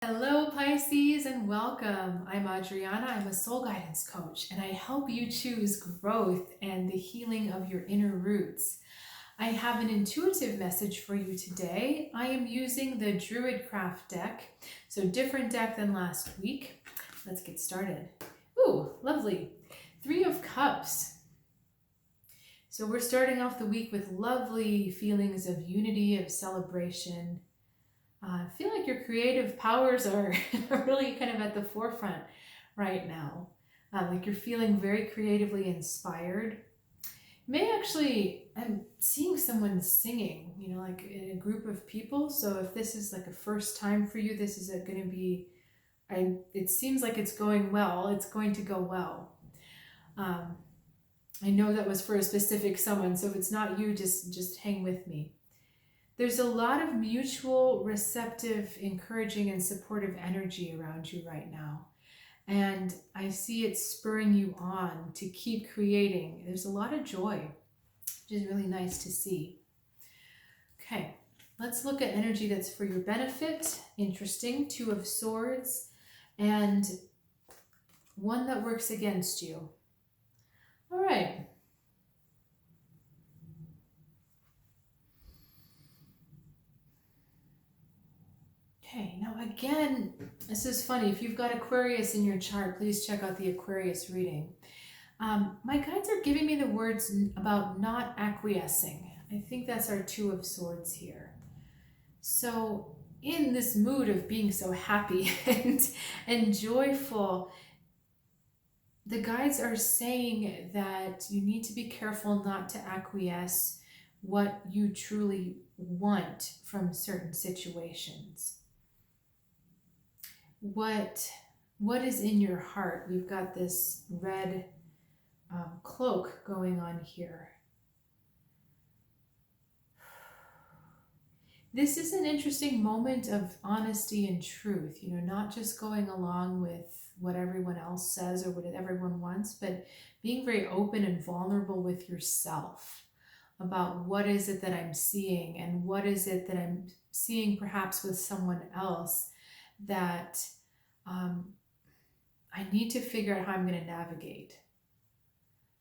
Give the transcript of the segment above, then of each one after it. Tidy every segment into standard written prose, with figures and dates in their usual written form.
Hello, Pisces, and welcome. I'm Adriana. I'm a soul guidance coach, and I help you choose growth and the healing of your inner roots. I have an intuitive message for you today. I am using the Druidcraft deck, so different deck than last week. Let's get started. Ooh, lovely. 3 of Cups. So we're starting off the week with lovely feelings of unity, of celebration. I feel like your creative powers are really kind of at the forefront right now. Like you're feeling very creatively inspired. I'm seeing someone singing, like in a group of people. So if this is like a first time for you, this is going to be, it seems like it's going well. It's going to go well. I know that was for a specific someone. So if it's not you, just hang with me. There's a lot of mutual, receptive, encouraging, and supportive energy around you right now. And I see it spurring you on to keep creating. There's a lot of joy, which is really nice to see. Okay, let's look at energy that's for your benefit. Interesting. 2 of Swords and 1 that works against you. All right. Okay, now again, this is funny. If you've got Aquarius in your chart, please check out the Aquarius reading. My guides are giving me the words about not acquiescing. I think that's our 2 of Swords here. So in this mood of being so happy and joyful, the guides are saying that you need to be careful not to acquiesce what you truly want from certain situations. What is in your heart? We've got this red cloak going on here. This is an interesting moment of honesty and truth, not just going along with what everyone else says or what everyone wants, but being very open and vulnerable with yourself about what is it that I'm seeing and what is it that I'm seeing perhaps with someone else that I need to figure out how I'm going to navigate.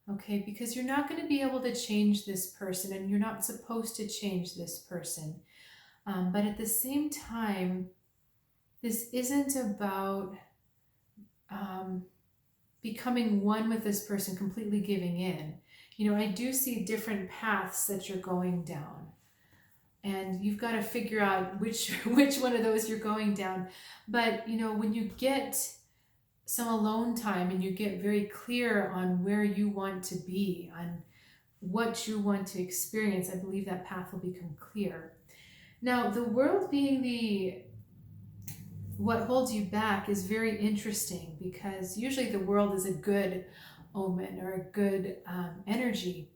Okay, because you're not going to be able to change this person and you're not supposed to change this person. But at the same time, this isn't about becoming one with this person, completely giving in. I do see different paths that you're going down. And you've got to figure out which one of those you're going down. But, when you get some alone time and you get very clear on where you want to be, on what you want to experience, I believe that path will become clear. Now, the world being what holds you back is very interesting because usually the world is a good omen or a good energy.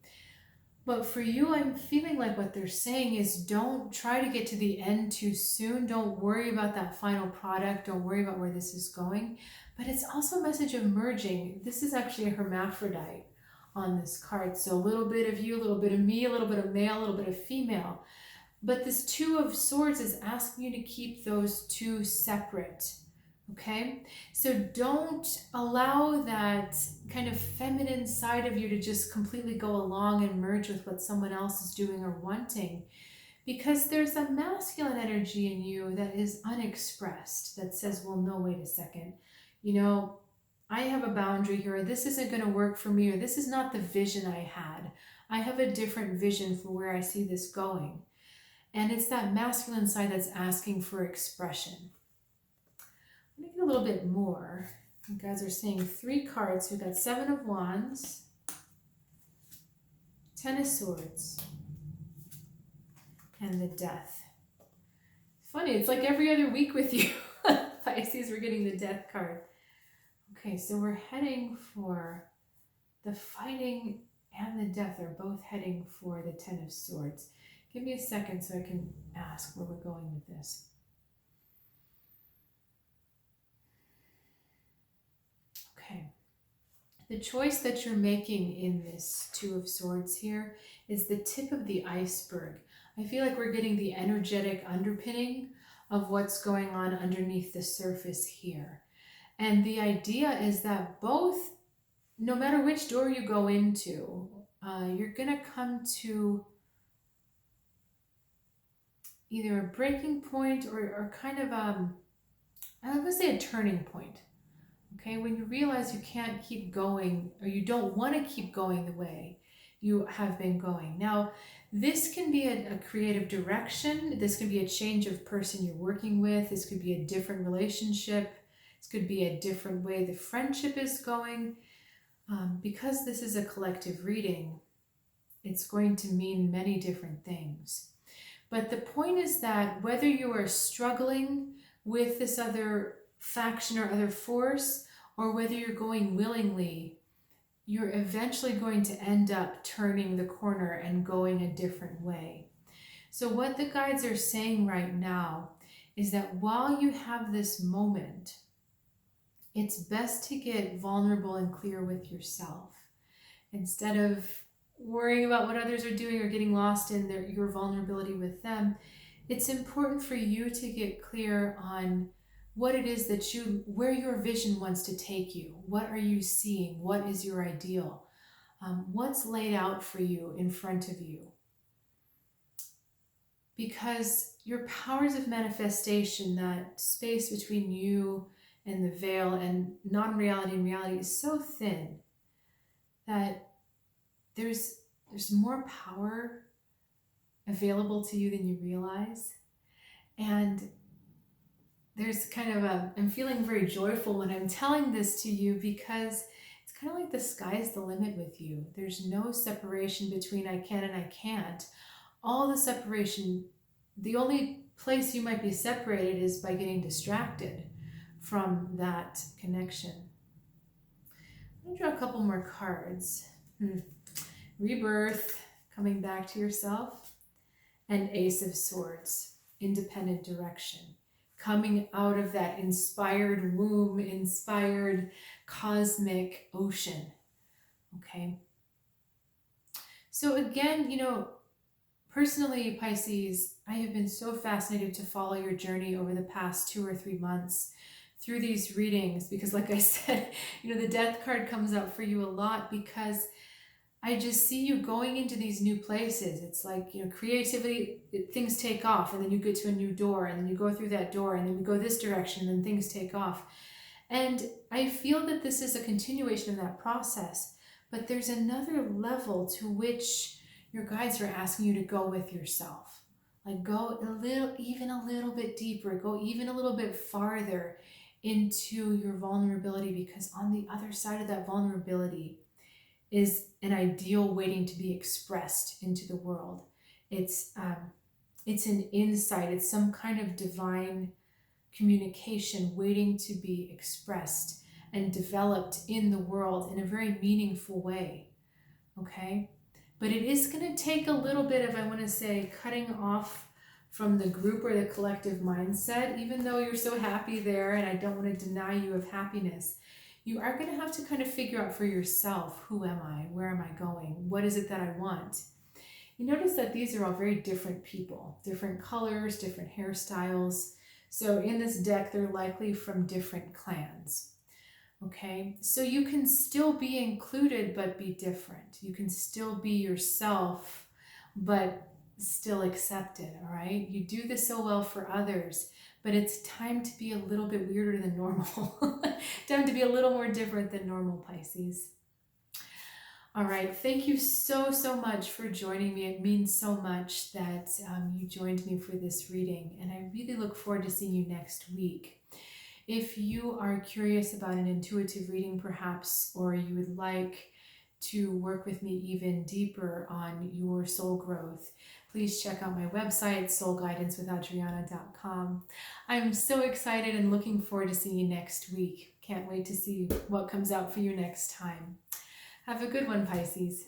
But for you, I'm feeling like what they're saying is don't try to get to the end too soon. Don't worry about that final product. Don't worry about where this is going. But it's also a message of merging. This is actually a hermaphrodite on this card. So a little bit of you, a little bit of me, a little bit of male, a little bit of female. But this 2 of Swords is asking you to keep those 2 separate. Okay, so don't allow that kind of feminine side of you to just completely go along and merge with what someone else is doing or wanting, because there's a masculine energy in you that is unexpressed that says, well, no, wait a second, I have a boundary here. This isn't going to work for me, or this is not the vision I had. I have a different vision for where I see this going. And it's that masculine side that's asking for expression. Let me get a little bit more. You guys are seeing 3 cards. We've got 7 of Wands, 10 of Swords, and the Death. Funny, it's like every other week with you, Pisces, we're getting the Death card. Okay, so we're heading for the fighting and the Death are both heading for the 10 of Swords. Give me a second so I can ask where we're going with this. Okay. The choice that you're making in this 2 of Swords here is the tip of the iceberg. I feel like we're getting the energetic underpinning of what's going on underneath the surface here. And the idea is that both, no matter which door you go into, you're going to come to either a breaking point or kind of, I would say a turning point. Okay, when you realize you can't keep going, or you don't want to keep going the way you have been going. Now, this can be a creative direction. This could be a change of person you're working with. This could be a different relationship. This could be a different way the friendship is going. Because this is a collective reading, it's going to mean many different things. But the point is that whether you are struggling with this other faction or other force, or whether you're going willingly, you're eventually going to end up turning the corner and going a different way. So what the guides are saying right now is that while you have this moment, it's best to get vulnerable and clear with yourself. Instead of worrying about what others are doing or getting lost in your vulnerability with them, it's important for you to get clear on what it is that where your vision wants to take you. What are you seeing? What is your ideal? What's laid out for you in front of you? Because your powers of manifestation, that space between you and the veil and non-reality and reality, is so thin that there's more power available to you than you realize. And there's kind of I'm feeling very joyful when I'm telling this to you, because it's kind of like the sky's the limit with you. There's no separation between I can and I can't. All the separation, the only place you might be separated is by getting distracted from that connection. I'm going to draw a couple more cards. Rebirth, coming back to yourself, and Ace of Swords, independent direction. Coming out of that inspired womb, inspired cosmic ocean. Okay. So again, personally, Pisces, I have been so fascinated to follow your journey over the past 2 or 3 months through these readings, because like I said, the death card comes up for you a lot, because I just see you going into these new places. It's like, creativity, things take off, and then you get to a new door, and then you go through that door, and then you go this direction, and then things take off. And I feel that this is a continuation of that process, but there's another level to which your guides are asking you to go with yourself. Like go even a little bit deeper, go even a little bit farther into your vulnerability, because on the other side of that vulnerability is an ideal waiting to be expressed into the world. It's an insight. It's some kind of divine communication waiting to be expressed and developed in the world in a very meaningful way. Okay? But it is going to take a little bit of, I want to say, cutting off from the group or the collective mindset, even though you're so happy there, and I don't want to deny you of happiness. You are going to have to kind of figure out for yourself, who am I? Where am I going? What is it that I want? You notice that these are all very different people, different colors, different hairstyles. So in this deck, they're likely from different clans. Okay, so you can still be included, but be different. You can still be yourself, but still accepted, all right? You do this so well for others, but it's time to be a little bit weirder than normal. Time to be a little more different than normal, Pisces. All right, thank you so much for joining me. It means so much that you joined me for this reading, and I really look forward to seeing you next week. If you are curious about an intuitive reading perhaps, or you would like to work with me even deeper on your soul growth, please check out my website, soulguidancewithadriana.com. I'm so excited and looking forward to seeing you next week. Can't wait to see what comes out for you next time. Have a good one, Pisces.